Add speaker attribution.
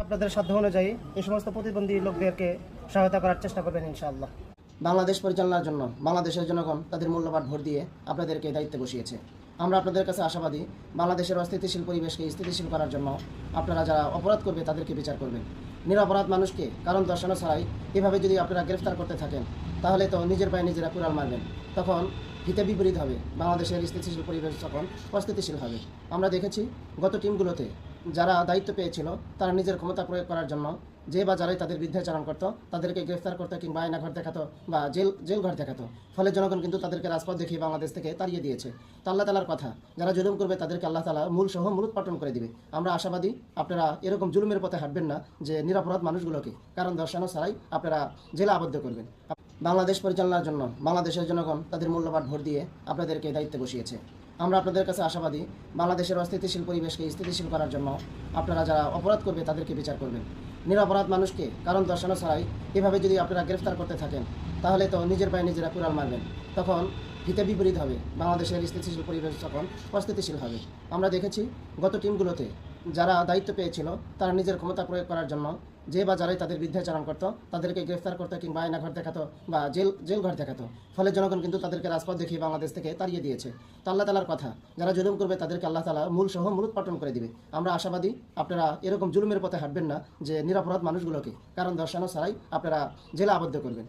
Speaker 1: আপনাদের সাধ্য অনুযায়ী এই সমস্ত প্রতিবন্ধী লোকদেরকে সহায়তা করার চেষ্টা করবেন ইনশাআল্লাহ। বাংলাদেশ পরিচালনার জন্য বাংলাদেশের জনগণ তাদের মূল্যবান ভোট দিয়ে আপনাদেরকে দায়িত্বে বসিয়েছে। আমরা আপনাদের কাছে আশাবাদী, বাংলাদেশের অস্থিতিশীল পরিবেশকে স্থিতিশীল করার জন্য আপনারা যারা অপরাধ করবে তাদেরকে বিচার করবেন। নিরপরাধ মানুষকে কারণ দর্শানো ছাড়াই এভাবে যদি আপনারা গ্রেফতার করতে থাকেন, তাহলে তো নিজের পায়ে নিজেরা কুড়াল মারবেন। তখন হিতে বিপরীত হবে, বাংলাদেশের স্থিতিশীল পরিবেশ তখন অস্থিতিশীল হবে। আমরা দেখেছি গত টিমগুলোতে যারা দায়িত্ব পেয়েছিল তারা নিজের ক্ষমতা প্রয়োগ করার জন্য যে বা যারাই তাদের বিরুদ্ধাচারণ করতো তাদেরকে গ্রেফতার করতো কিংবা আয়নাঘর দেখাতো বা জেলঘর দেখাতো। ফলে জনগণ কিন্তু তাদেরকে রাজপথ দেখিয়ে বাংলাদেশ থেকে তাড়িয়ে দিয়েছে। তো আল্লাহ তালার কথা, যারা জুলুম করবে তাদেরকে আল্লাহ তালা মূলোৎপাটন করে দিবে। আমরা আশাবাদী আপনারা এরকম জুলুমের পথে হাঁটবেন না যে নিরপরাধ মানুষগুলোকে কারণ দর্শানো ছাড়াই আপনারা জেলে আবদ্ধ করবেন। বাংলাদেশ পরিচালনার জন্য বাংলাদেশের জনগণ তাদের মূল্যবান ভোট দিয়ে আপনাদেরকে দায়িত্বে বসিয়েছে। আমরা আপনাদের কাছে আশাবাদী, বাংলাদেশের অস্থিতিশীল পরিবেশকে স্থিতিশীল করার জন্য আপনারা যারা অপরাধ করবে তাদেরকে বিচার করবেন। নিরপরাধ মানুষকে কারণ দর্শানো ছাড়াই এভাবে যদি আপনারা গ্রেফতার করতে থাকেন, তাহলে তো নিজের পায়ে নিজেরা কুড়াল মারবেন। তখন হিতে বিপরীত হবে, বাংলাদেশের স্থিতিশীল পরিবেশ তখন অস্থিতিশীল হবে। আমরা দেখেছি গত টিমগুলোতে যারা দায়িত্ব পেয়েছিল তারা নিজের ক্ষমতা প্রয়োগ করার জন্য যে বা যারাই তাদের বিরুদ্ধাচারণ করতো তাদেরকে গ্রেফতার করতো কিংবা আয়নাঘর দেখাতো বা জেলঘর দেখাতো। ফলে জনগণ কিন্তু তাদেরকে রাজপথ দেখিয়ে বাংলাদেশ থেকে তাড়িয়ে দিয়েছে। তো আল্লাহ তালার কথা, যারা জুলুম করবে তাদেরকে আল্লাহ তালা মূলোৎপাটন করে দিবে। আমরা আশাবাদী আপনারা এরকম জুলুমের পথে হাঁটবেন না যে নিরপরাধ মানুষগুলোকে কারণ দর্শানো ছাড়াই আপনারা জেলে আবদ্ধ করবেন।